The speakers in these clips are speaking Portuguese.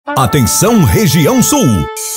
Atenção Região Sul,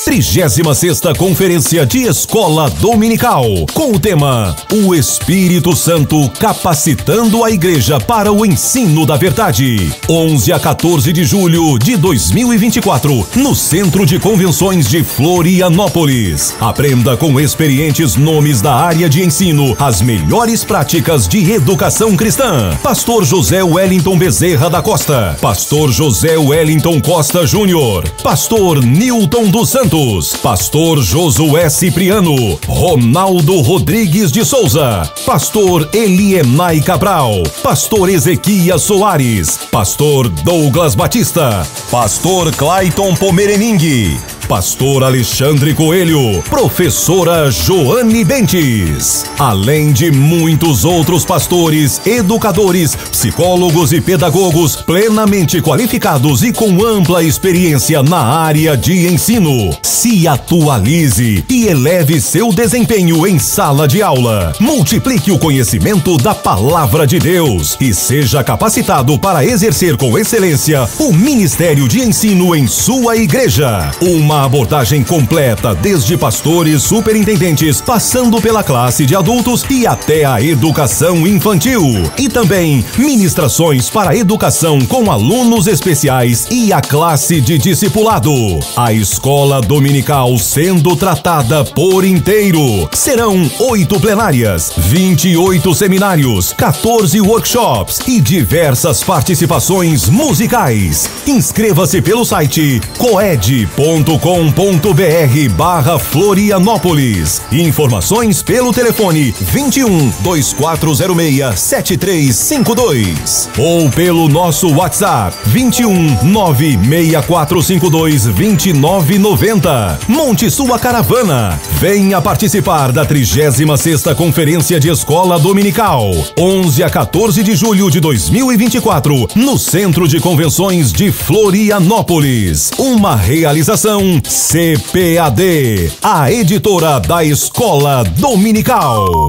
36ª Conferência de Escola Dominical, com o tema O Espírito Santo capacitando a Igreja para o ensino da verdade. 11 a 14 de julho de 2024, no Centro de Convenções de Florianópolis. Aprenda com experientes nomes da área de ensino as melhores práticas de educação cristã. Pastor José Wellington Bezerra da Costa, Pastor José Wellington Costa Júnior, Pastor Nilton dos Santos, Pastor Josué Cipriano, Ronaldo Rodrigues de Souza, Pastor Elienay Cabral, Pastor Ezequias Soares, Pastor Douglas Batista, Pastor Clayton Pomerening, Pastor Alexandre Coelho, Professora Joane Bentes, além de muitos outros pastores, educadores, psicólogos e pedagogos plenamente qualificados e com ampla experiência na área de ensino. Se atualize e eleve seu desempenho em sala de aula. Multiplique o conhecimento da Palavra de Deus e seja capacitado para exercer com excelência o ministério de ensino em sua igreja. Uma abordagem completa, desde pastores, superintendentes, passando pela classe de adultos e até a educação infantil. E também ministrações para a educação com alunos especiais e a classe de discipulado. A escola dominical sendo tratada por inteiro. Serão 8 plenárias, 28 seminários, 14 workshops e diversas participações musicais. Inscreva-se pelo site coed.com.br/Florianópolis. Informações pelo telefone 21 2406 7352 ou pelo nosso WhatsApp 21 96452 2990. Monte sua caravana. Venha participar da 36ª Conferência de Escola Dominical, 11 a 14 de julho de 2024, no Centro de Convenções de Florianópolis. Uma realização CPAD, a editora da Escola Dominical.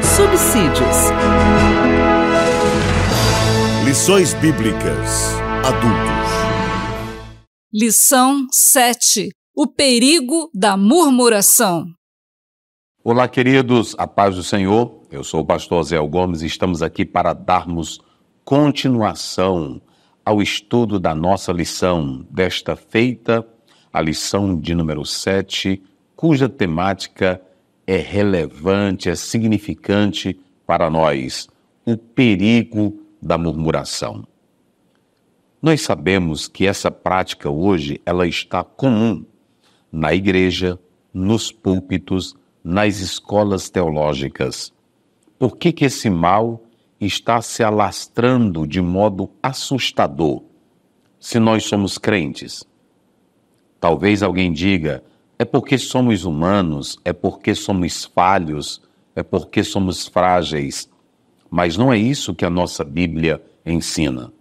Subsídios. Lições Bíblicas Adultos. Lição 7. O perigo da murmuração. Olá, queridos, a paz do Senhor. Eu sou o pastor Zé Gomes e estamos aqui para darmos continuação ao estudo da nossa lição desta feita, a lição de número 7, cuja temática é relevante, é significante para nós, o perigo da murmuração. Nós sabemos que essa prática hoje, ela está comum na igreja, nos púlpitos, nas escolas teológicas. Por que esse mal está se alastrando de modo assustador, se nós somos crentes? Talvez alguém diga, é porque somos humanos, é porque somos falhos, é porque somos frágeis. Mas não é isso que a nossa Bíblia ensina.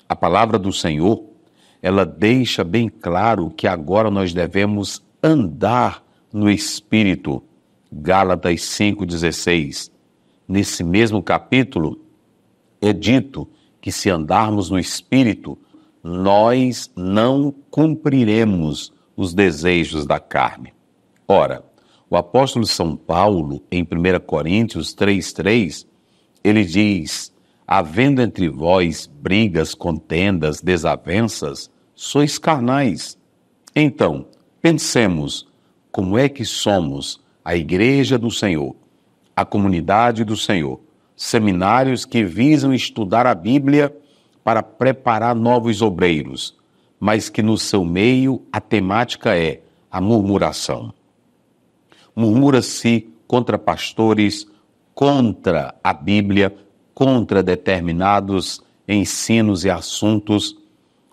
A palavra do Senhor, ela deixa bem claro que agora nós devemos andar no Espírito. Gálatas 5,16. Nesse mesmo capítulo, é dito que se andarmos no Espírito, nós não cumpriremos os desejos da carne. Ora, o apóstolo São Paulo, em 1 Coríntios 3,3, ele diz: havendo entre vós brigas, contendas, desavenças, sois carnais. Então, pensemos, como é que somos a igreja do Senhor, a comunidade do Senhor, seminários que visam estudar a Bíblia para preparar novos obreiros, mas que no seu meio a temática é a murmuração. Murmura-se contra pastores, contra a Bíblia, contra determinados ensinos e assuntos.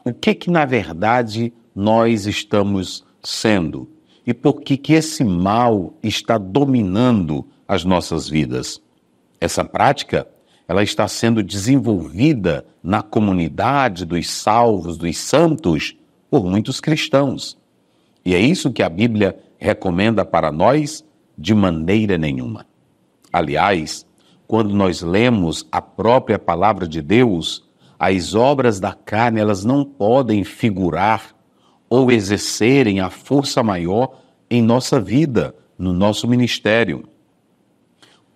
O que na verdade nós estamos sendo? E por que esse mal está dominando as nossas vidas? Essa prática, ela está sendo desenvolvida na comunidade dos salvos, dos santos. por muitos cristãos. E é isso que a Bíblia recomenda para nós de maneira nenhuma. Aliás, quando nós lemos a própria palavra de Deus, as obras da carne, elas não podem figurar ou exercerem a força maior em nossa vida, no nosso ministério.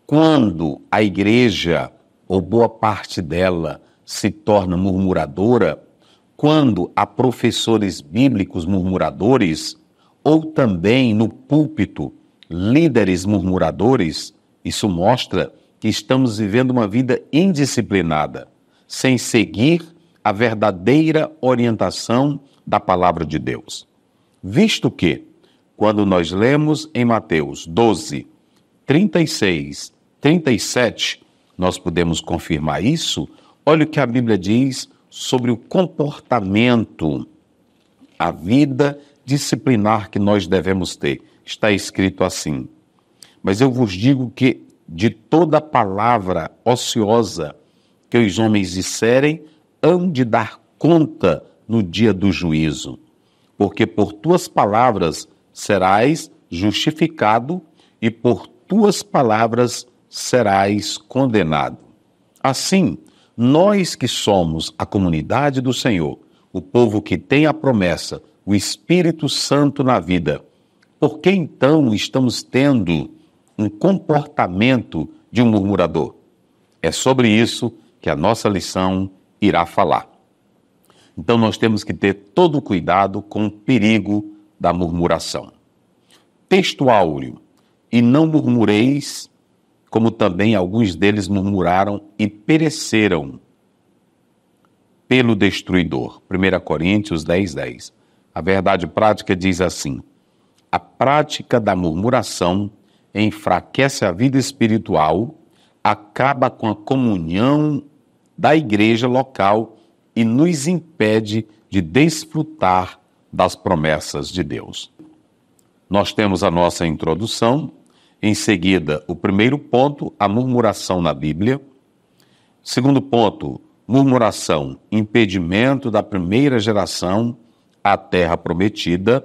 Quando a igreja, ou boa parte dela, se torna murmuradora, quando há professores bíblicos murmuradores, ou também no púlpito, líderes murmuradores, isso mostra que estamos vivendo uma vida indisciplinada, sem seguir a verdadeira orientação da palavra de Deus. Visto que, quando nós lemos em Mateus 12, 36, 37, nós podemos confirmar isso. Olha o que a Bíblia diz sobre o comportamento, a vida disciplinar que nós devemos ter. Está escrito assim: mas eu vos digo que de toda palavra ociosa que os homens disserem, hão de dar conta no dia do juízo, porque por tuas palavras serás justificado e por tuas palavras serás condenado. Assim, nós que somos a comunidade do Senhor, o povo que tem a promessa, o Espírito Santo na vida, por que então estamos tendo um comportamento de um murmurador? É sobre isso que a nossa lição irá falar. Então nós temos que ter todo o cuidado com o perigo da murmuração. Texto áureo: e não murmureis, como também alguns deles murmuraram e pereceram pelo destruidor. 1 Coríntios 10, 10. A verdade prática diz assim: a prática da murmuração enfraquece a vida espiritual, acaba com a comunhão da igreja local e nos impede de desfrutar das promessas de Deus. Nós temos a nossa introdução, em seguida o primeiro ponto, a murmuração na Bíblia. Segundo ponto, murmuração, impedimento da primeira geração à terra prometida.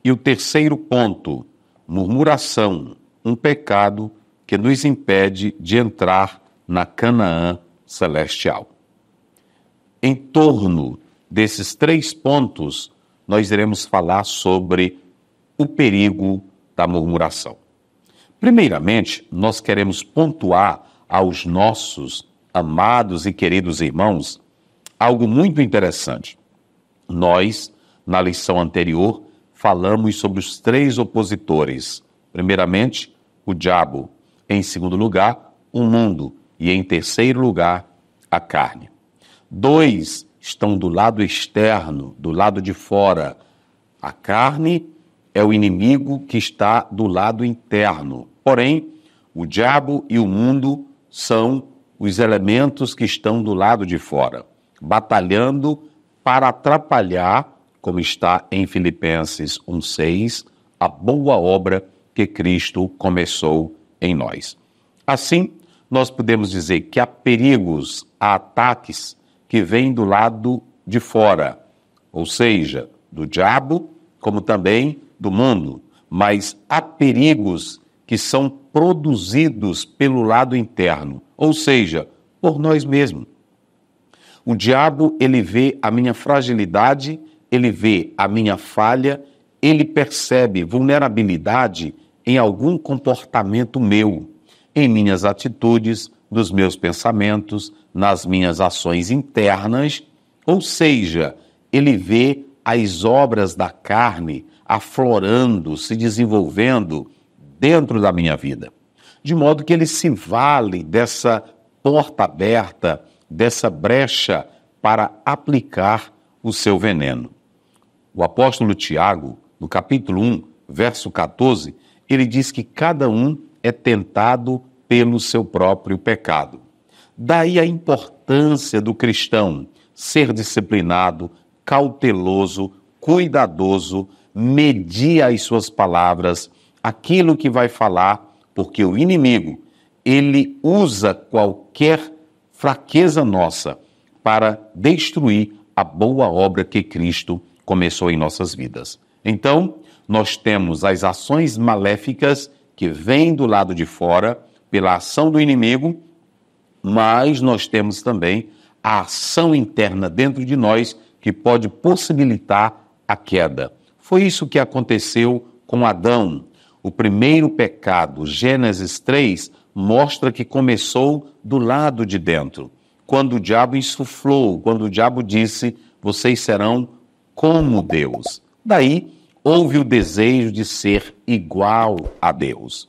E o terceiro ponto, murmuração, um pecado que nos impede de entrar na Canaã celestial. Em torno desses três pontos, nós iremos falar sobre o perigo da murmuração. Primeiramente, nós queremos pontuar aos nossos amados e queridos irmãos algo muito interessante. Nós, na lição anterior, falamos sobre os três opositores. Primeiramente, o diabo. Em segundo lugar, o mundo. E em terceiro lugar, a carne. Dois estão do lado externo, do lado de fora. A carne é o inimigo que está do lado interno. Porém, o diabo e o mundo são os elementos que estão do lado de fora, batalhando para atrapalhar, como está em Filipenses 1:6, a boa obra que Cristo começou em nós. Assim, nós podemos dizer que há perigos, há ataques que vêm do lado de fora, ou seja, do diabo, como também do mundo, mas há perigos que são produzidos pelo lado interno, ou seja, por nós mesmos. O diabo, ele vê a minha fragilidade, ele vê a minha falha, ele percebe vulnerabilidade em algum comportamento meu, em minhas atitudes, nos meus pensamentos, nas minhas ações internas, ou seja, ele vê as obras da carne aflorando, se desenvolvendo dentro da minha vida. De modo que ele se vale dessa porta aberta, dessa brecha para aplicar o seu veneno. O apóstolo Tiago, no capítulo 1, verso 14, ele diz que cada um é tentado pelo seu próprio pecado. Daí a importância do cristão ser disciplinado, cauteloso, cuidadoso, medir as suas palavras, aquilo que vai falar, porque o inimigo, ele usa qualquer fraqueza nossa para destruir a boa obra que Cristo começou em nossas vidas. Então, nós temos as ações maléficas que vêm do lado de fora, pela ação do inimigo, mas nós temos também a ação interna dentro de nós que pode possibilitar a queda. Foi isso que aconteceu com Adão. O primeiro pecado, Gênesis 3, mostra que começou do lado de dentro. Quando o diabo insuflou, quando o diabo disse, vocês serão como Deus. Daí, houve o desejo de ser igual a Deus.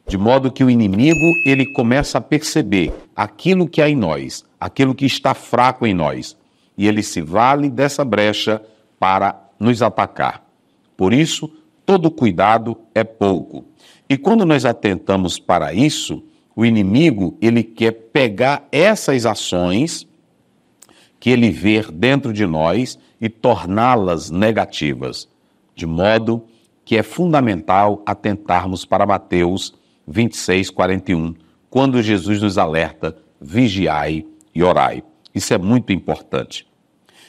De modo que o inimigo, ele começa a perceber aquilo que há em nós, aquilo que está fraco em nós. E ele se vale dessa brecha para nos atacar. Por isso, todo cuidado é pouco. E quando nós atentamos para isso, o inimigo, ele quer pegar essas ações que ele vê dentro de nós e torná-las negativas. De modo que é fundamental atentarmos para Mateus 26, 41, quando Jesus nos alerta, vigiai e orai. Isso é muito importante.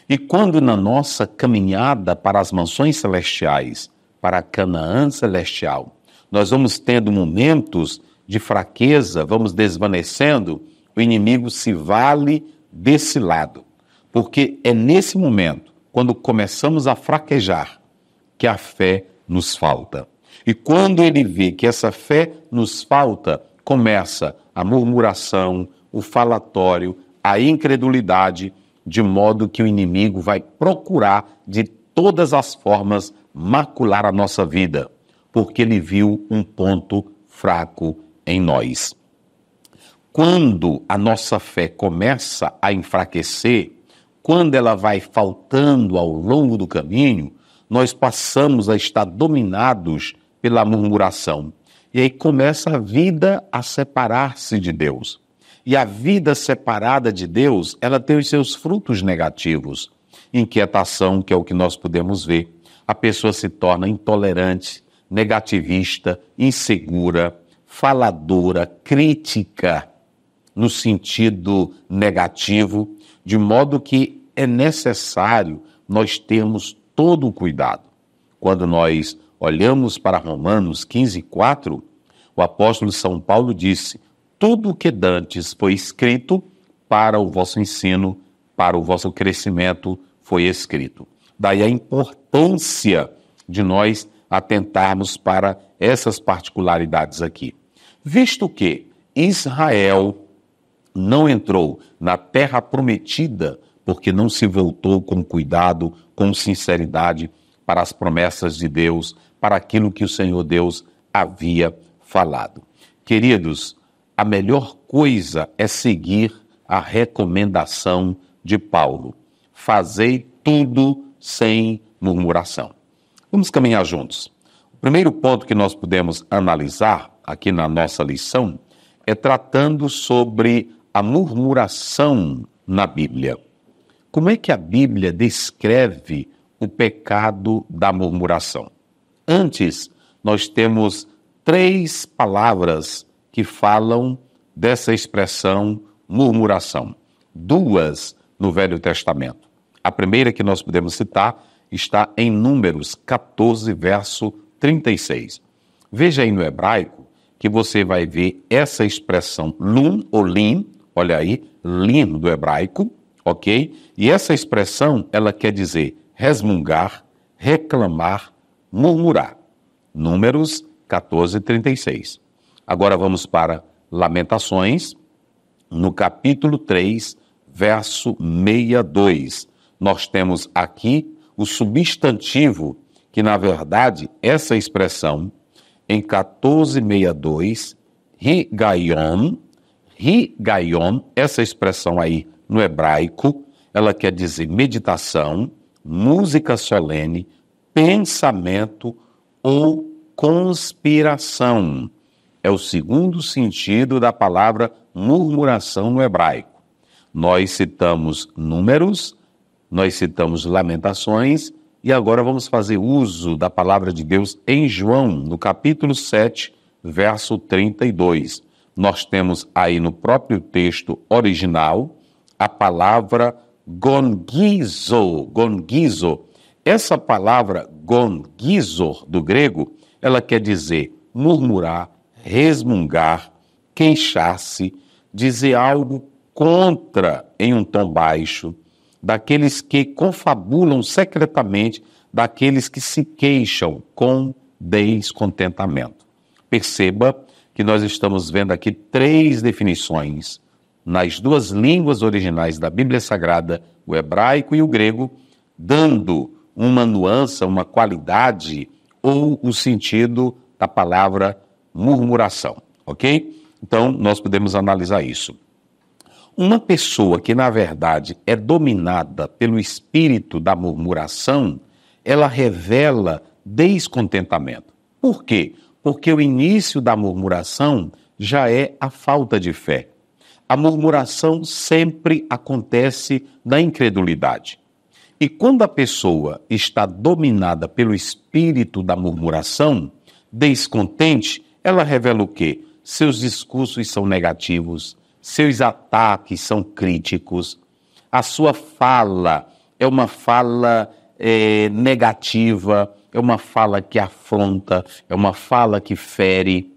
E quando na nossa caminhada para as mansões celestiais, para a Canaã celestial, nós vamos tendo momentos de fraqueza, vamos desvanecendo, o inimigo se vale desse lado. Porque é nesse momento, quando começamos a fraquejar, que a fé nos falta. E quando ele vê que essa fé nos falta, começa a murmuração, o falatório, a incredulidade, de modo que o inimigo vai procurar de todas as formas macular a nossa vida, porque ele viu um ponto fraco em nós. Quando a nossa fé começa a enfraquecer, quando ela vai faltando ao longo do caminho, nós passamos a estar dominados pela murmuração. E aí começa a vida a separar-se de Deus. E a vida separada de Deus, ela tem os seus frutos negativos. Inquietação, que é o que nós podemos ver. A pessoa se torna intolerante, negativista, insegura, faladora, crítica, no sentido negativo, de modo que é necessário nós termos todo o cuidado. Quando nós olhamos para Romanos 15:4, o apóstolo São Paulo disse, tudo o que dantes foi escrito para o vosso ensino, para o vosso crescimento foi escrito. Daí a importância de nós atentarmos para essas particularidades aqui. Visto que Israel não entrou na terra prometida porque não se voltou com cuidado, com sinceridade para as promessas de Deus, para aquilo que o Senhor Deus havia falado. Queridos, a melhor coisa é seguir a recomendação de Paulo. Fazei tudo sem murmuração. Vamos caminhar juntos. O primeiro ponto que nós podemos analisar aqui na nossa lição é tratando sobre a murmuração na Bíblia. Como é que a Bíblia descreve o pecado da murmuração? Antes, nós temos 3 palavras que falam dessa expressão murmuração. 2 no Velho Testamento. A primeira que nós podemos citar está em Números 14, verso 36. Veja aí no hebraico que você vai ver essa expressão lum ou lim, olha aí, lim do hebraico, ok? E essa expressão, ela quer dizer resmungar, reclamar, murmurar. Números 14, 36. Agora vamos para Lamentações, no capítulo 3, verso 62. Nós temos aqui o substantivo, que na verdade, essa expressão, em 14:62, Higaion, essa expressão aí no hebraico, ela quer dizer meditação, música solene, pensamento ou conspiração. É o segundo sentido da palavra murmuração no hebraico. Nós citamos Números, nós citamos Lamentações, e agora vamos fazer uso da palavra de Deus em João, no capítulo 7, verso 32. Nós temos aí no próprio texto original a palavra gongizo. Gongizo Essa palavra gongizor, do grego, ela quer dizer murmurar, resmungar, queixar-se, dizer algo contra em um tom baixo, daqueles que confabulam secretamente, daqueles que se queixam com descontentamento. Perceba que nós estamos vendo aqui 3 definições nas 2 línguas originais da Bíblia Sagrada, o hebraico e o grego, dando uma nuance, uma qualidade ou o sentido da palavra murmuração, ok? Então, nós podemos analisar isso. Uma pessoa que, na verdade, é dominada pelo espírito da murmuração, ela revela descontentamento. Por quê? Porque o início da murmuração já é a falta de fé. A murmuração sempre acontece na incredulidade. E quando a pessoa está dominada pelo espírito da murmuração, descontente, ela revela o quê? Seus discursos são negativos, seus ataques são críticos, a sua fala é uma fala negativa, é uma fala que afronta, é uma fala que fere.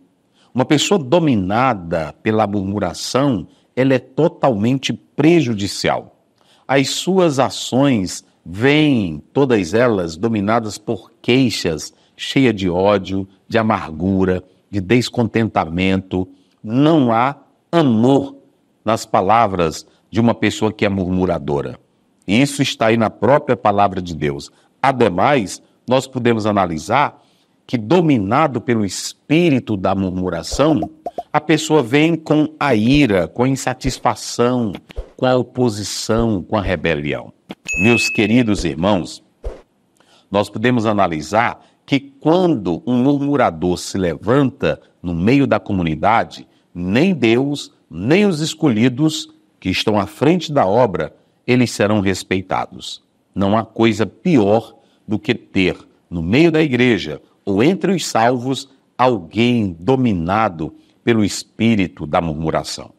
Uma pessoa dominada pela murmuração, ela é totalmente prejudicial. As suas ações vêm, todas elas, dominadas por queixas, cheias de ódio, de amargura, de descontentamento. Não há amor nas palavras de uma pessoa que é murmuradora. E isso está aí na própria palavra de Deus. Ademais, nós podemos analisar que, dominado pelo espírito da murmuração, a pessoa vem com a ira, com a insatisfação, com a oposição, com a rebelião. Meus queridos irmãos, nós podemos analisar que quando um murmurador se levanta no meio da comunidade, nem Deus, nem os escolhidos que estão à frente da obra, eles serão respeitados. Não há coisa pior do que ter no meio da igreja ou entre os salvos alguém dominado pelo espírito da murmuração.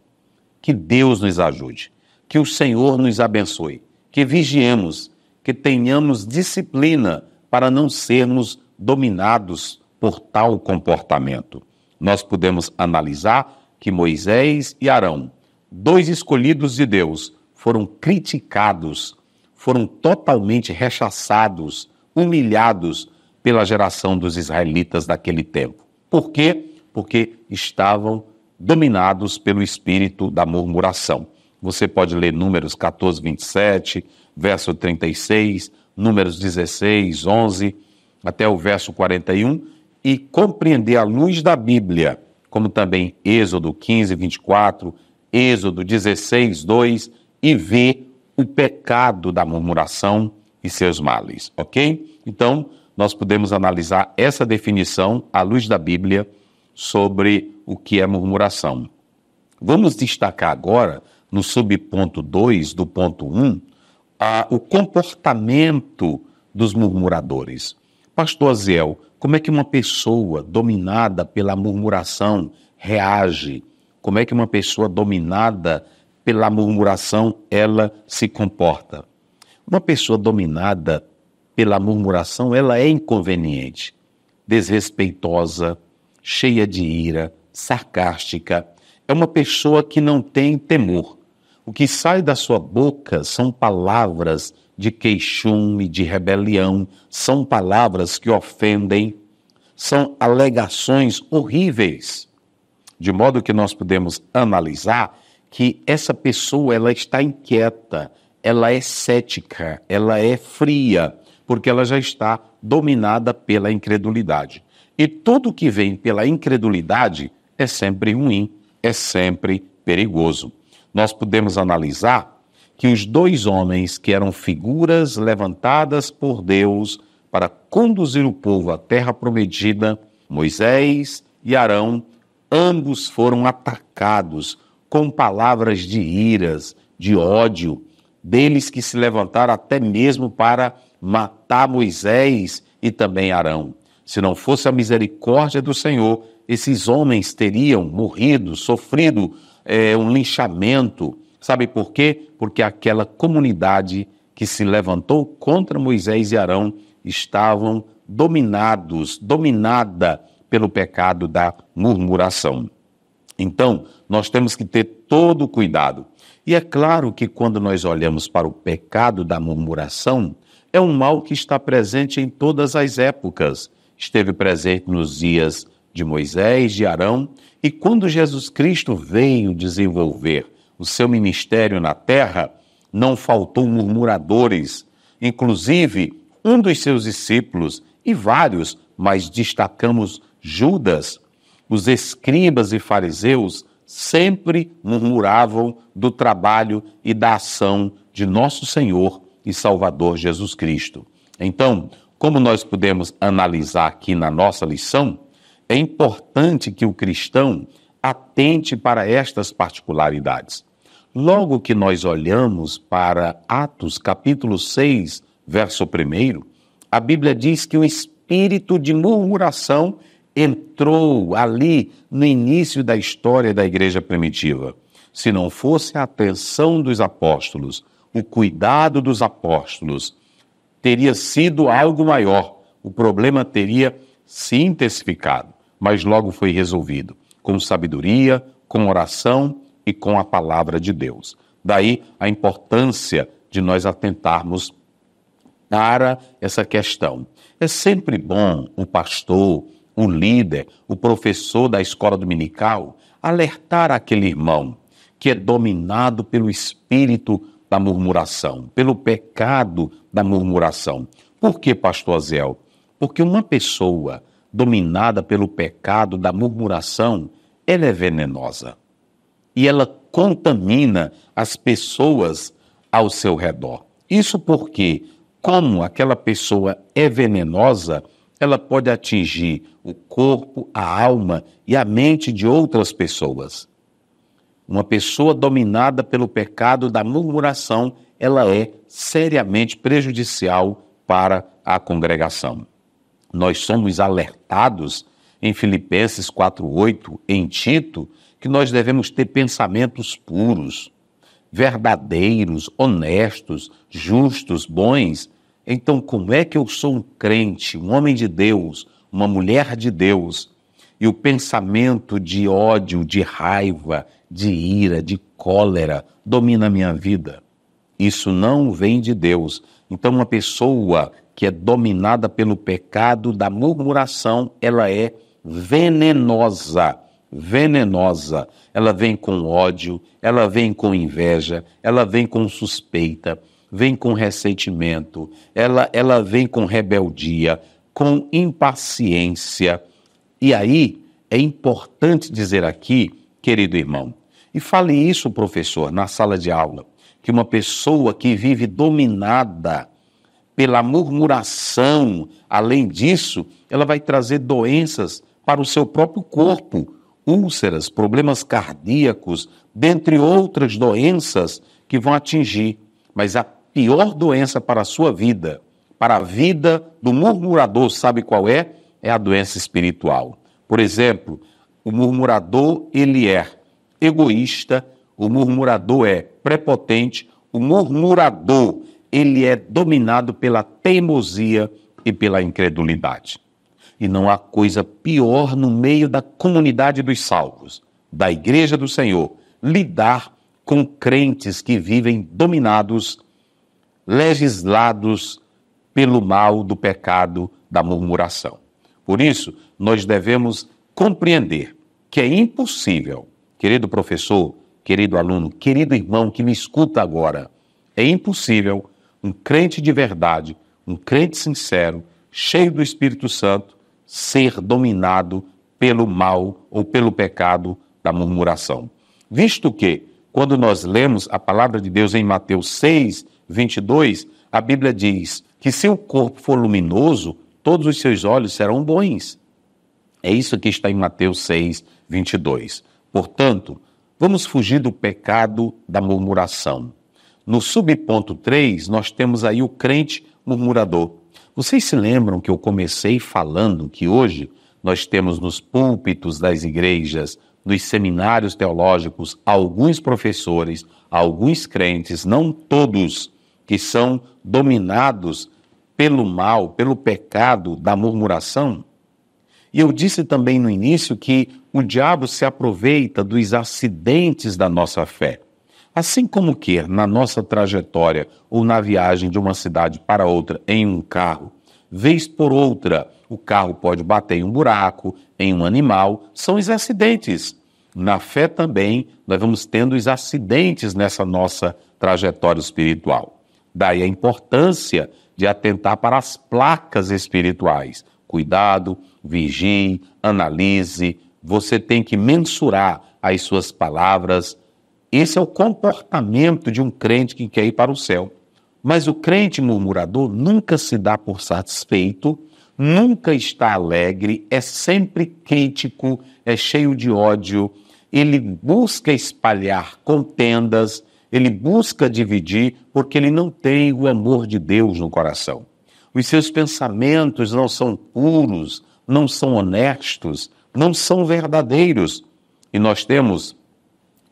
Que Deus nos ajude, que o Senhor nos abençoe, que vigiemos, que tenhamos disciplina para não sermos dominados por tal comportamento. Nós podemos analisar que Moisés e Arão, 2 escolhidos de Deus, foram criticados, foram totalmente rechaçados, humilhados pela geração dos israelitas daquele tempo. Por quê? Porque estavam dominados pelo espírito da murmuração. Você pode ler Números 14, 27, verso 36, Números 16, 11, até o verso 41, e compreender à luz da Bíblia, como também Êxodo 15, 24, Êxodo 16, 2, e ver o pecado da murmuração e seus males, ok? Então, nós podemos analisar essa definição à luz da Bíblia sobre o que é murmuração. Vamos destacar agora, no subponto 2 do ponto 1, o comportamento dos murmuradores. Pastor Aziel, como é que uma pessoa dominada pela murmuração reage? Como é que uma pessoa dominada pela murmuração ela se comporta? Uma pessoa dominada pela murmuração, ela é inconveniente, desrespeitosa, cheia de ira, sarcástica. É uma pessoa que não tem temor. O que sai da sua boca são palavras de queixume, de rebelião, são palavras que ofendem, são alegações horríveis. De modo que nós podemos analisar que essa pessoa ela está inquieta, ela é cética, ela é fria, porque ela já está dominada pela incredulidade. E tudo que vem pela incredulidade é sempre ruim, é sempre perigoso. Nós podemos analisar que os 2 homens que eram figuras levantadas por Deus para conduzir o povo à terra prometida, Moisés e Arão, ambos foram atacados com palavras de iras, de ódio, deles que se levantaram até mesmo para matar Moisés e também Arão. Se não fosse a misericórdia do Senhor, esses homens teriam morrido, sofrido um linchamento. Sabe por quê? Porque aquela comunidade que se levantou contra Moisés e Arão estavam dominada pelo pecado da murmuração. Então, nós temos que ter todo o cuidado. E é claro que quando nós olhamos para o pecado da murmuração, é um mal que está presente em todas as épocas. Esteve presente nos dias de Moisés, de Arão, e quando Jesus Cristo veio desenvolver o seu ministério na terra, não faltou murmuradores. Inclusive, um dos seus discípulos, e vários, mas destacamos Judas, os escribas e fariseus sempre murmuravam do trabalho e da ação de nosso Senhor e Salvador Jesus Cristo. Então, como nós podemos analisar aqui na nossa lição, é importante que o cristão atente para estas particularidades. Logo que nós olhamos para Atos capítulo 6, verso 1, a Bíblia diz que o espírito de murmuração entrou ali no início da história da igreja primitiva. Se não fosse a atenção dos apóstolos, o cuidado dos apóstolos, teria sido algo maior. O problema teria se intensificado, mas logo foi resolvido, com sabedoria, com oração e com a palavra de Deus. Daí a importância de nós atentarmos para essa questão. É sempre bom o pastor, o líder, o professor da escola dominical alertar aquele irmão que é dominado pelo espírito da murmuração, pelo pecado da murmuração. Por que, pastor Aziel? Porque uma pessoa dominada pelo pecado da murmuração, ela é venenosa. E ela contamina as pessoas ao seu redor. Isso porque, como aquela pessoa é venenosa, ela pode atingir o corpo, a alma e a mente de outras pessoas. Uma pessoa dominada pelo pecado da murmuração, ela é seriamente prejudicial para a congregação. Nós somos alertados em Filipenses 4:8, em Tito, que nós devemos ter pensamentos puros, verdadeiros, honestos, justos, bons. Então, como é que eu sou um crente, um homem de Deus, uma mulher de Deus, e o pensamento de ódio, de raiva, de ira, de cólera domina a minha vida? Isso não vem de Deus. Então, uma pessoa que é dominada pelo pecado da murmuração, ela é venenosa. Venenosa. Ela vem com ódio, ela vem com inveja, ela vem com suspeita, vem com ressentimento, ela vem com rebeldia, com impaciência. E aí, é importante dizer aqui, querido irmão, e fale isso, professor, na sala de aula, que uma pessoa que vive dominada pela murmuração, além disso, ela vai trazer doenças para o seu próprio corpo, úlceras, problemas cardíacos, dentre outras doenças que vão atingir. Mas a pior doença para a sua vida, para a vida do murmurador, sabe qual é? É a doença espiritual. Por exemplo, o murmurador, ele é egoísta, o murmurador é prepotente, o murmurador, ele é dominado pela teimosia e pela incredulidade. E não há coisa pior no meio da comunidade dos salvos, da igreja do Senhor, lidar com crentes que vivem dominados, legislados pelo mal do pecado da murmuração. Por isso, nós devemos compreender que é impossível, querido professor, querido aluno, querido irmão que me escuta agora, é impossível um crente de verdade, um crente sincero, cheio do Espírito Santo, ser dominado pelo mal ou pelo pecado da murmuração. Visto que, quando nós lemos a palavra de Deus em Mateus 6, 22, a Bíblia diz que se o corpo for luminoso, todos os seus olhos serão bons. É isso que está em Mateus 6, 22. Portanto, vamos fugir do pecado da murmuração. No subponto 3, nós temos aí o crente murmurador. Vocês se lembram que eu comecei falando que hoje nós temos nos púlpitos das igrejas, nos seminários teológicos, alguns professores, alguns crentes, não todos, que são dominados pelo mal, pelo pecado da murmuração? E eu disse também no início que o diabo se aproveita dos acidentes da nossa fé. Assim como que na nossa trajetória ou na viagem de uma cidade para outra em um carro, vez por outra, o carro pode bater em um buraco, em um animal, são os acidentes. Na fé também, nós vamos tendo os acidentes nessa nossa trajetória espiritual. Daí a importância de atentar para as placas espirituais. Cuidado, vigie, analise, você tem que mensurar as suas palavras. Esse é o comportamento de um crente que quer ir para o céu. Mas o crente murmurador nunca se dá por satisfeito, nunca está alegre, é sempre crítico, é cheio de ódio, ele busca espalhar contendas, ele busca dividir, porque ele não tem o amor de Deus no coração. Os seus pensamentos não são puros, não são honestos, não são verdadeiros. E nós temos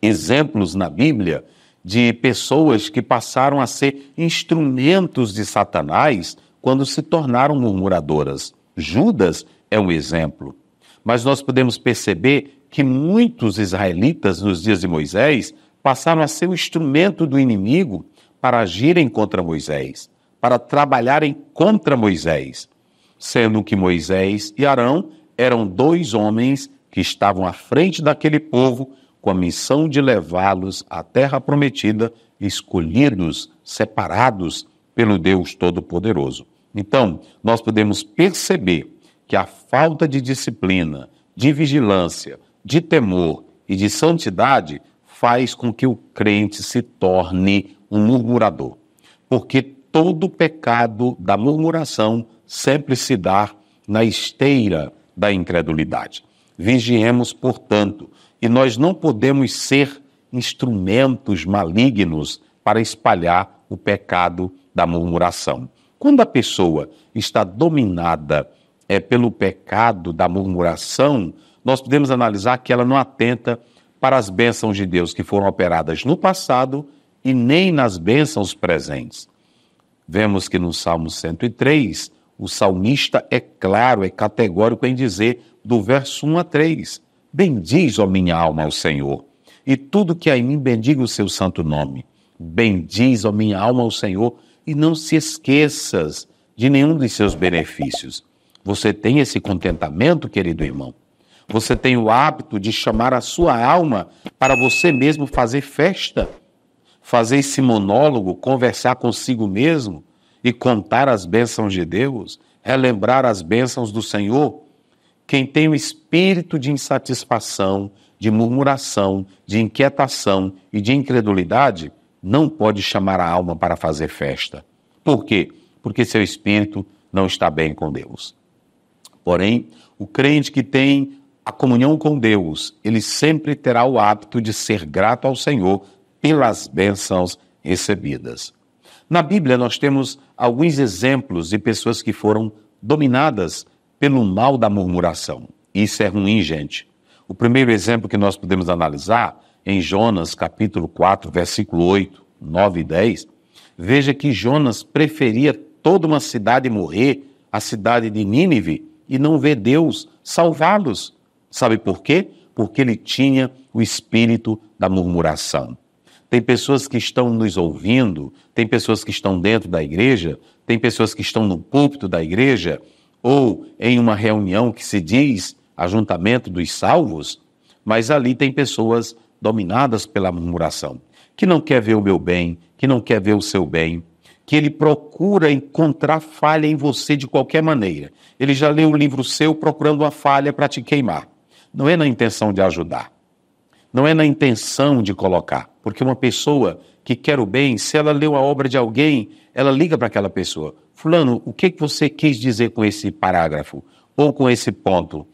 exemplos na Bíblia de pessoas que passaram a ser instrumentos de Satanás quando se tornaram murmuradoras. Judas é um exemplo. Mas nós podemos perceber que muitos israelitas nos dias de Moisés passaram a ser o instrumento do inimigo para agirem contra Moisés, para trabalharem contra Moisés, sendo que Moisés e Arão eram dois homens que estavam à frente daquele povo com a missão de levá-los à terra prometida, escolhidos, separados pelo Deus Todo-Poderoso. Então, nós podemos perceber que a falta de disciplina, de vigilância, de temor e de santidade faz com que o crente se torne um murmurador. Porque todo pecado da murmuração sempre se dá na esteira da incredulidade. Vigiemos, portanto, e nós não podemos ser instrumentos malignos para espalhar o pecado da murmuração. Quando a pessoa está dominada pelo pecado da murmuração, nós podemos analisar que ela não atenta para as bênçãos de Deus que foram operadas no passado e nem nas bênçãos presentes. Vemos que no Salmo 103, o salmista é claro, é categórico em dizer, do verso 1 a 3, bendiz, ó minha alma, ao Senhor, e tudo que há em mim bendiga o seu santo nome. Bendiz, ó minha alma, ao Senhor, e não se esqueças de nenhum dos seus benefícios. Você tem esse contentamento, querido irmão? Você tem o hábito de chamar a sua alma para você mesmo fazer festa? Fazer esse monólogo, conversar consigo mesmo e contar as bênçãos de Deus, relembrar as bênçãos do Senhor? Quem tem o espírito de insatisfação, de murmuração, de inquietação e de incredulidade, não pode chamar a alma para fazer festa. Por quê? Porque seu espírito não está bem com Deus. Porém, o crente que tem a comunhão com Deus, ele sempre terá o hábito de ser grato ao Senhor pelas bênçãos recebidas. Na Bíblia, nós temos alguns exemplos de pessoas que foram dominadas pelo mal da murmuração. Isso é ruim, gente. O primeiro exemplo que nós podemos analisar, em Jonas, capítulo 4, versículo 8, 9 e 10, veja que Jonas preferia toda uma cidade morrer, a cidade de Nínive, e não ver Deus salvá-los. Sabe por quê? Porque ele tinha o espírito da murmuração. Tem pessoas que estão nos ouvindo, tem pessoas que estão dentro da igreja, tem pessoas que estão no púlpito da igreja, ou em uma reunião que se diz ajuntamento dos salvos, mas ali tem pessoas dominadas pela murmuração, que não quer ver o meu bem, que não quer ver o seu bem, que ele procura encontrar falha em você de qualquer maneira. Ele já leu um livro seu procurando uma falha para te queimar. Não é na intenção de ajudar, não é na intenção de colocar, porque uma pessoa que quer o bem, se ela leu a obra de alguém, ela liga para aquela pessoa. Fulano, o que você quis dizer com esse parágrafo ou com esse ponto?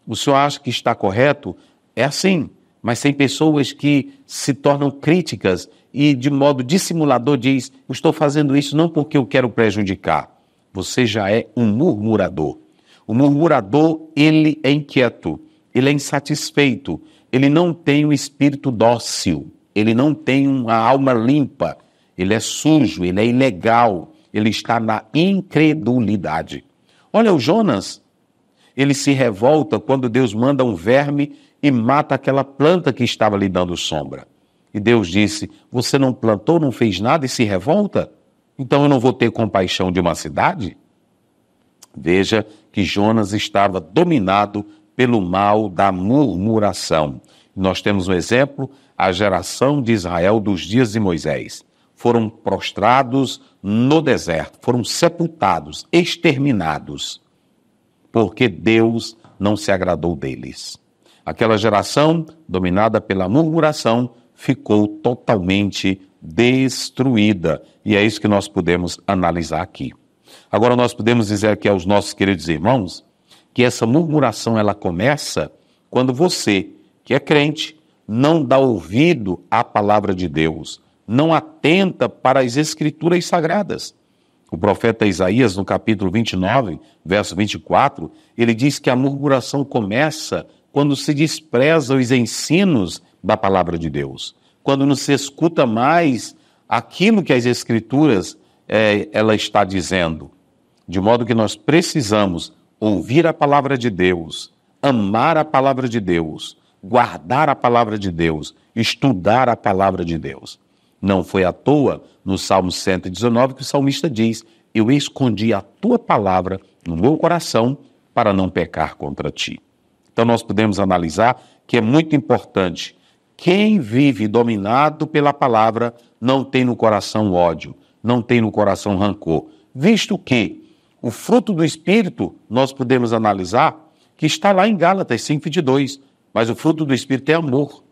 O senhor acha que está correto? É assim, mas tem pessoas que se tornam críticas e de modo dissimulador diz, eu estou fazendo isso não porque eu quero prejudicar. Você já é um murmurador. O murmurador, ele é inquieto, ele é insatisfeito, ele não tem um espírito dócil, ele não tem uma alma limpa, ele é sujo, ele é ilegal, ele está na incredulidade. Olha o Jonas, ele se revolta quando Deus manda um verme e mata aquela planta que estava lhe dando sombra. E Deus disse, você não plantou, não fez nada e se revolta? Então eu não vou ter compaixão de uma cidade? Veja que Jonas estava dominado pelo mal da murmuração. Nós temos um exemplo, a geração de Israel dos dias de Moisés. Foram prostrados no deserto, foram sepultados, exterminados, porque Deus não se agradou deles. Aquela geração, dominada pela murmuração, ficou totalmente destruída. E é isso que nós podemos analisar aqui. Agora nós podemos dizer aqui aos nossos queridos irmãos que essa murmuração ela começa quando você, que é crente, não dá ouvido à palavra de Deus, não atenta para as escrituras sagradas. O profeta Isaías, no capítulo 29, verso 24, ele diz que a murmuração começa quando se despreza os ensinos da palavra de Deus, quando não se escuta mais aquilo que as escrituras ela está dizendo. De modo que nós precisamos ouvir a palavra de Deus, amar a palavra de Deus, guardar a palavra de Deus, estudar a palavra de Deus. Não foi à toa, no Salmo 119, que o salmista diz, eu escondi a tua palavra no meu coração para não pecar contra ti. Então nós podemos analisar que é muito importante. Quem vive dominado pela palavra não tem no coração ódio, não tem no coração rancor. Visto que o fruto do Espírito, nós podemos analisar, que está lá em Gálatas 5:22, mas o fruto do Espírito é amor.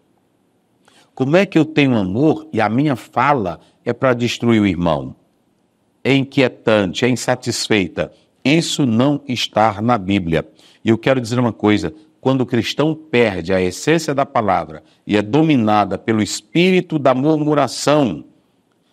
Como é que eu tenho amor e a minha fala é para destruir o irmão? É inquietante, é insatisfeita. Isso não está na Bíblia. E eu quero dizer uma coisa, quando o cristão perde a essência da palavra e é dominada pelo espírito da murmuração,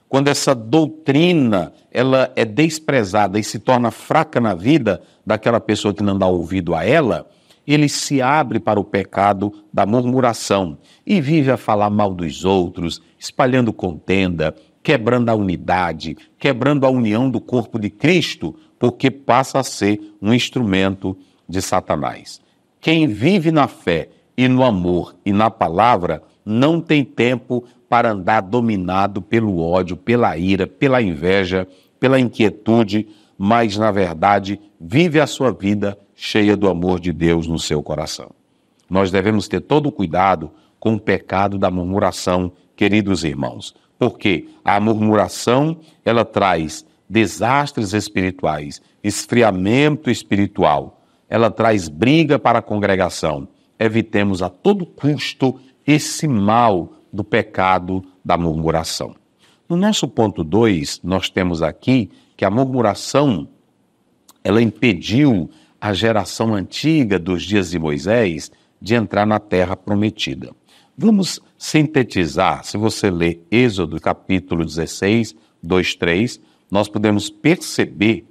quando essa doutrina ela é desprezada e se torna fraca na vida daquela pessoa que não dá ouvido a ela, ele se abre para o pecado da murmuração e vive a falar mal dos outros, espalhando contenda, quebrando a unidade, quebrando a união do corpo de Cristo, porque passa a ser um instrumento de Satanás. Quem vive na fé e no amor e na palavra não tem tempo para andar dominado pelo ódio, pela ira, pela inveja, pela inquietude, mas, na verdade, vive a sua vida cheia do amor de Deus no seu coração. Nós devemos ter todo o cuidado com o pecado da murmuração, queridos irmãos, porque a murmuração, ela traz desastres espirituais, esfriamento espiritual, ela traz briga para a congregação. Evitemos a todo custo esse mal do pecado da murmuração. No nosso ponto 2, nós temos aqui que a murmuração, ela impediu a geração antiga dos dias de Moisés de entrar na terra prometida. Vamos sintetizar, se você ler Êxodo capítulo 16, 2, 3, nós podemos perceber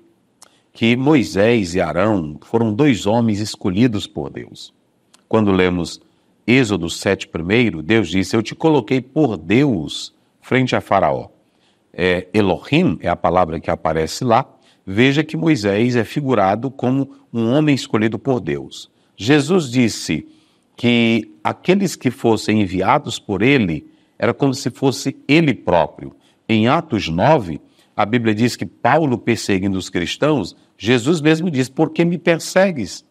que Moisés e Arão foram dois homens escolhidos por Deus. Quando lemos Êxodo 7 primeiro, Deus disse, eu te coloquei por Deus frente a Faraó. Elohim é a palavra que aparece lá. Veja que Moisés é figurado como um homem escolhido por Deus. Jesus disse que aqueles que fossem enviados por ele, era como se fosse ele próprio. Em Atos 9, a Bíblia diz que Paulo perseguindo os cristãos, Jesus mesmo diz, por que me persegues?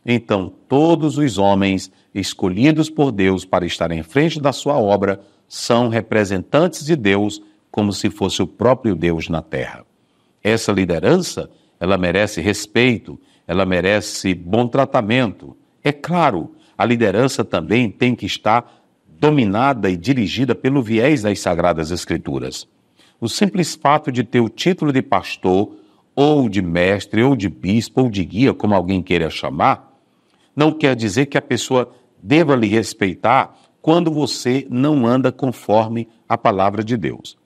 Então, todos os homens escolhidos por Deus para estar em frente da sua obra são representantes de Deus como se fosse o próprio Deus na terra. Essa liderança, ela merece respeito, ela merece bom tratamento. É claro, a liderança também tem que estar dominada e dirigida pelo viés das Sagradas Escrituras. O simples fato de ter o título de pastor, ou de mestre, ou de bispo, ou de guia, como alguém queira chamar, não quer dizer que a pessoa deva lhe respeitar quando você não anda conforme a palavra de Deus.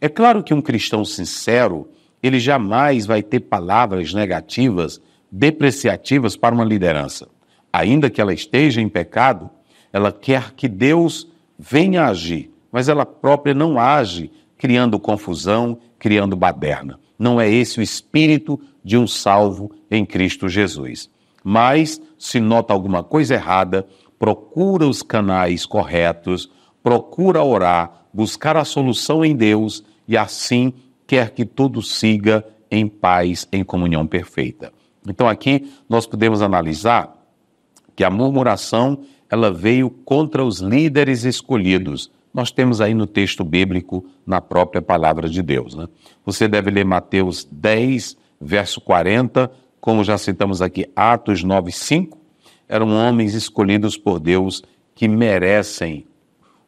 É claro que um cristão sincero, ele jamais vai ter palavras negativas, depreciativas para uma liderança. Ainda que ela esteja em pecado, ela quer que Deus venha agir, mas ela própria não age criando confusão, criando baderna. Não é esse o espírito de um salvo em Cristo Jesus. Mas, se nota alguma coisa errada, procura os canais corretos, procura orar, buscar a solução em Deus e assim quer que tudo siga em paz, em comunhão perfeita. Então aqui nós podemos analisar que a murmuração ela veio contra os líderes escolhidos. Nós temos aí no texto bíblico, na própria palavra de Deus, né? Você deve ler Mateus 10, verso 40, como já citamos aqui, Atos 9, 5, eram homens escolhidos por Deus que merecem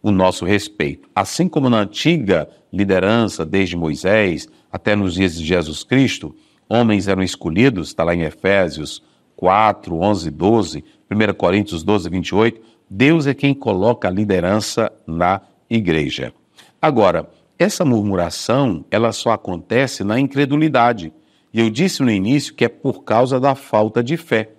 o nosso respeito. Assim como na antiga liderança, desde Moisés até nos dias de Jesus Cristo, homens eram escolhidos, está lá em Efésios 4, 11, 12, 1 Coríntios 12, 28, Deus é quem coloca a liderança na igreja. Agora, essa murmuração, ela só acontece na incredulidade. E eu disse no início que é por causa da falta de fé.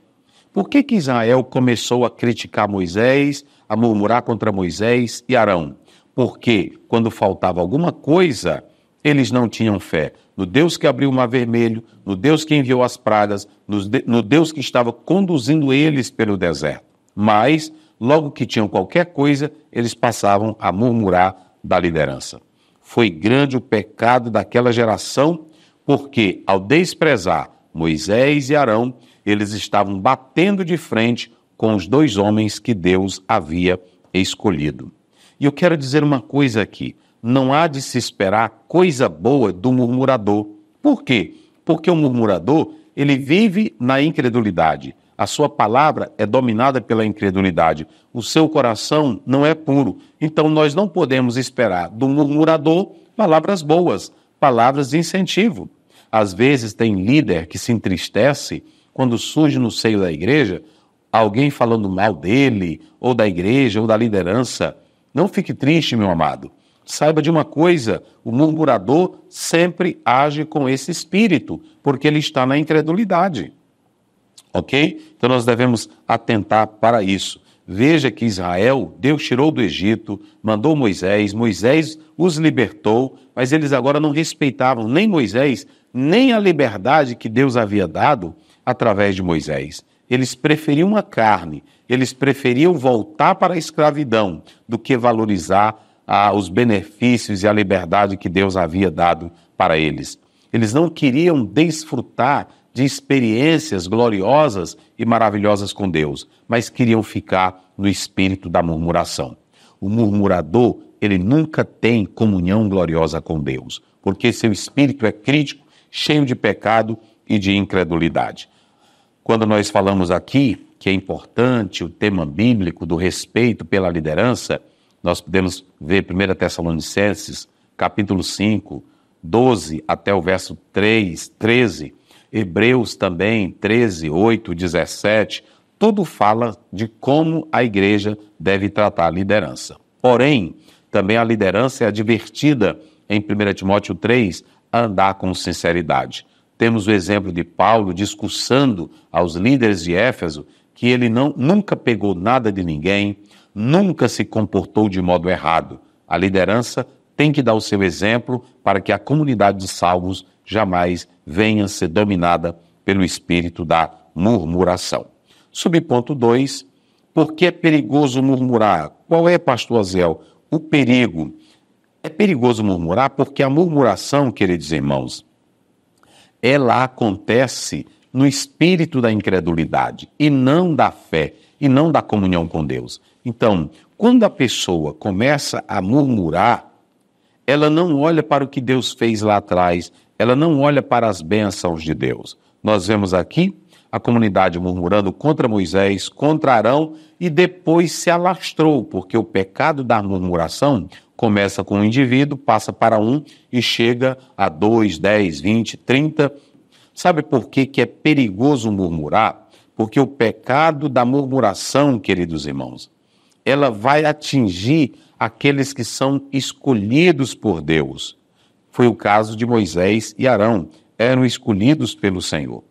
Por que Israel começou a criticar Moisés, a murmurar contra Moisés e Arão? Porque quando faltava alguma coisa, eles não tinham fé no Deus que abriu o Mar Vermelho, no Deus que enviou as pragas, no Deus que estava conduzindo eles pelo deserto. Mas, logo que tinham qualquer coisa, eles passavam a murmurar da liderança. Foi grande o pecado daquela geração, porque ao desprezar Moisés e Arão, eles estavam batendo de frente com os dois homens que Deus havia escolhido. E eu quero dizer uma coisa aqui, não há de se esperar coisa boa do murmurador. Por quê? Porque o murmurador, ele vive na incredulidade. A sua palavra é dominada pela incredulidade. O seu coração não é puro. Então nós não podemos esperar do murmurador palavras boas, palavras de incentivo. Às vezes tem líder que se entristece quando surge no seio da igreja alguém falando mal dele, ou da igreja, ou da liderança. Não fique triste, meu amado. Saiba de uma coisa, o murmurador sempre age com esse espírito, porque ele está na incredulidade. Ok? Então nós devemos atentar para isso. Veja que Israel, Deus tirou do Egito, mandou Moisés, Moisés os libertou, mas eles agora não respeitavam nem Moisés, nem a liberdade que Deus havia dado através de Moisés. Eles preferiam a carne, eles preferiam voltar para a escravidão do que valorizar os benefícios e a liberdade que Deus havia dado para eles. Eles não queriam desfrutar de experiências gloriosas e maravilhosas com Deus, mas queriam ficar no espírito da murmuração. O murmurador, ele nunca tem comunhão gloriosa com Deus, porque seu espírito é crítico, cheio de pecado e de incredulidade. Quando nós falamos aqui que é importante o tema bíblico do respeito pela liderança, nós podemos ver 1 Tessalonicenses, capítulo 5, 12 até o verso 3, 13, Hebreus também, 13, 8, 17, tudo fala de como a igreja deve tratar a liderança. Porém, também a liderança é advertida em 1 Timóteo 3 a andar com sinceridade. Temos o exemplo de Paulo discursando aos líderes de Éfeso que ele nunca pegou nada de ninguém, nunca se comportou de modo errado. A liderança tem que dar o seu exemplo para que a comunidade de salvos jamais venha a ser dominada pelo espírito da murmuração. Subponto 2, por que é perigoso murmurar? Qual é, pastor Azel, o perigo? É perigoso murmurar porque a murmuração, queridos irmãos, ela acontece no espírito da incredulidade e não da fé, e não da comunhão com Deus. Então, quando a pessoa começa a murmurar, ela não olha para o que Deus fez lá atrás, ela não olha para as bênçãos de Deus. Nós vemos aqui a comunidade murmurando contra Moisés, contra Arão, e depois se alastrou, porque o pecado da murmuração começa com um indivíduo, passa para um e chega a 2, 10, 20, 30. Sabe por que é perigoso murmurar? Porque o pecado da murmuração, queridos irmãos, ela vai atingir aqueles que são escolhidos por Deus. Foi o caso de Moisés e Arão, eram escolhidos pelo Senhor.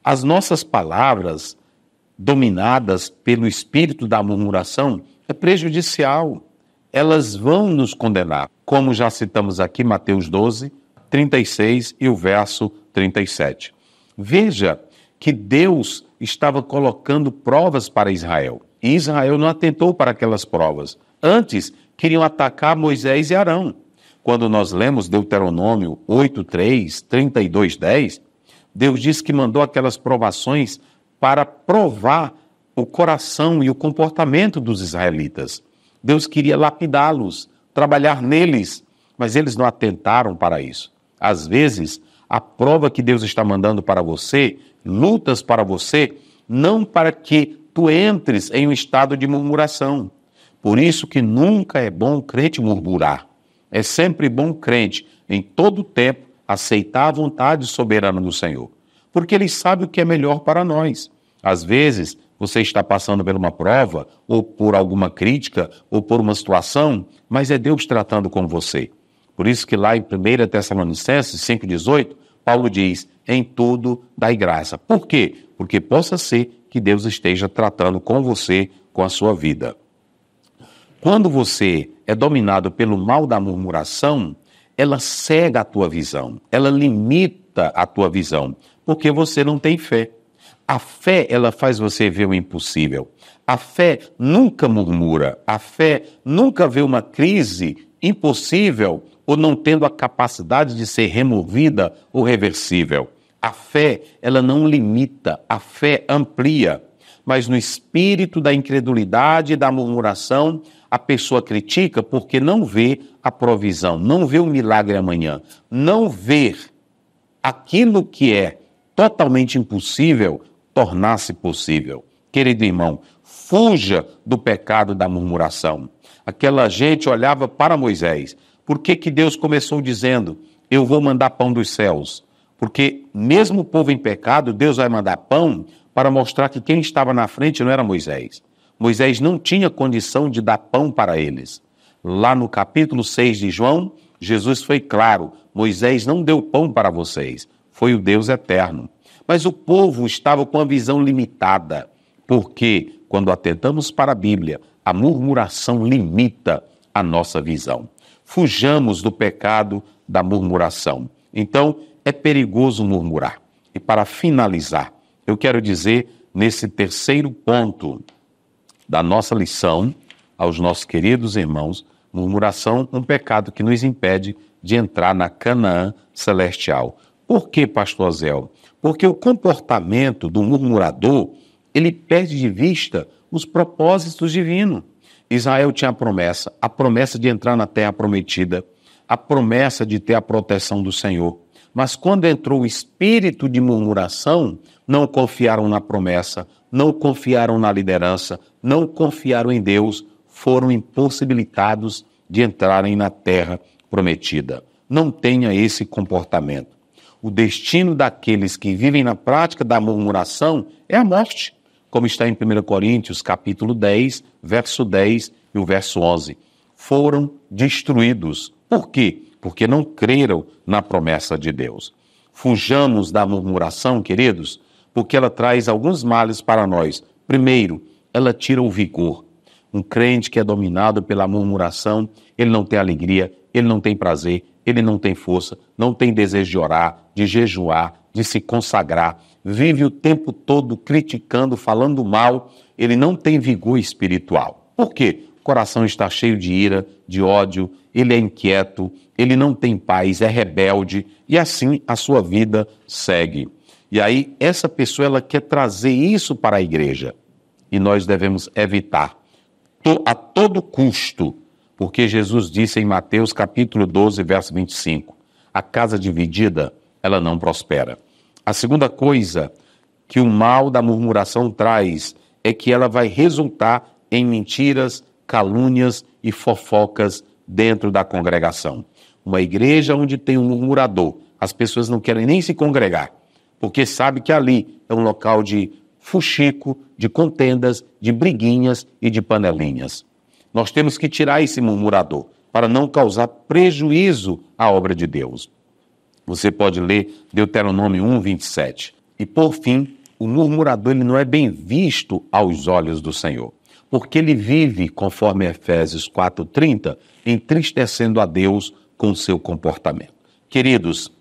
As nossas palavras, dominadas pelo espírito da murmuração, é prejudicial, elas vão nos condenar, como já citamos aqui Mateus 12, 36 e o verso 37. Veja que Deus estava colocando provas para Israel, e Israel não atentou para aquelas provas. Antes, queriam atacar Moisés e Arão. Quando nós lemos Deuteronômio 8:3, 32:10, Deus diz que mandou aquelas provações para provar o coração e o comportamento dos israelitas. Deus queria lapidá-los, trabalhar neles, mas eles não atentaram para isso. Às vezes, a prova que Deus está mandando para você, lutas para você, não para que tu entres em um estado de murmuração. Por isso que nunca é bom o crente murmurar. É sempre bom o crente, em todo tempo, aceitar a vontade soberana do Senhor, porque Ele sabe o que é melhor para nós. Às vezes, você está passando por uma prova, ou por alguma crítica, ou por uma situação, mas é Deus tratando com você. Por isso que lá em 1 Tessalonicenses 5,18, Paulo diz, em tudo dai graça. Por quê? Porque possa ser que Deus esteja tratando com você, com a sua vida. Quando você é dominado pelo mal da murmuração, ela cega a tua visão, ela limita a tua visão, porque você não tem fé. A fé, ela faz você ver o impossível. A fé nunca murmura, a fé nunca vê uma crise impossível ou não tendo a capacidade de ser removida ou reversível. A fé, ela não limita, a fé amplia. Mas no espírito da incredulidade e da murmuração, a pessoa critica porque não vê a provisão, não vê o milagre amanhã, não vê aquilo que é totalmente impossível tornar-se possível. Querido irmão, fuja do pecado da murmuração. Aquela gente olhava para Moisés. Por que Deus começou dizendo, eu vou mandar pão dos céus? Porque mesmo o povo em pecado, Deus vai mandar pão para mostrar que quem estava na frente não era Moisés. Moisés não tinha condição de dar pão para eles. Lá no capítulo 6 de João, Jesus foi claro, Moisés não deu pão para vocês, foi o Deus eterno. Mas o povo estava com a visão limitada, porque quando atentamos para a Bíblia, a murmuração limita a nossa visão. Fujamos do pecado da murmuração. Então, é perigoso murmurar. E para finalizar, eu quero dizer, nesse terceiro ponto da nossa lição, aos nossos queridos irmãos, murmuração, um pecado que nos impede de entrar na Canaã celestial. Por que, pastor Zéu? Porque o comportamento do murmurador, ele perde de vista os propósitos divinos. Israel tinha a promessa de entrar na terra prometida, a promessa de ter a proteção do Senhor. Mas quando entrou o espírito de murmuração, não confiaram na promessa, não confiaram na liderança, não confiaram em Deus, foram impossibilitados de entrarem na terra prometida. Não tenha esse comportamento. O destino daqueles que vivem na prática da murmuração é a morte, como está em 1 Coríntios, capítulo 10, verso 10 e o verso 11. Foram destruídos. Por quê? Porque não creram na promessa de Deus. Fujamos da murmuração, queridos, porque ela traz alguns males para nós. Primeiro, ela tira o vigor. Um crente que é dominado pela murmuração, ele não tem alegria, ele não tem prazer, ele não tem força, não tem desejo de orar, de jejuar, de se consagrar, vive o tempo todo criticando, falando mal, ele não tem vigor espiritual. Por quê? O coração está cheio de ira, de ódio, ele é inquieto, ele não tem paz, é rebelde, e assim a sua vida segue. E aí, essa pessoa, ela quer trazer isso para a igreja, e nós devemos evitar, a todo custo, porque Jesus disse em Mateus capítulo 12, verso 25, a casa dividida, ela não prospera. A segunda coisa que o mal da murmuração traz é que ela vai resultar em mentiras, calúnias e fofocas dentro da congregação. Uma igreja onde tem um murmurador, as pessoas não querem nem se congregar, porque sabe que ali é um local de fuxico, de contendas, de briguinhas e de panelinhas. Nós temos que tirar esse murmurador para não causar prejuízo à obra de Deus. Você pode ler Deuteronômio 1, 27. E por fim, o murmurador ele não é bem visto aos olhos do Senhor. porque ele vive, conforme Efésios 4:30, entristecendo a Deus com seu comportamento. Queridos,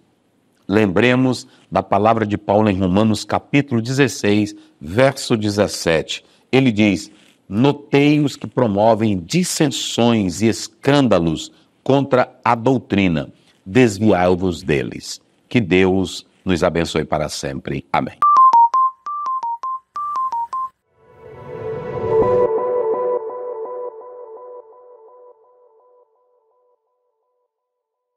lembremos da palavra de Paulo em Romanos capítulo 16, verso 17. Ele diz: notei os que promovem dissensões e escândalos contra a doutrina, desviai-vos deles. Que Deus nos abençoe para sempre. Amém.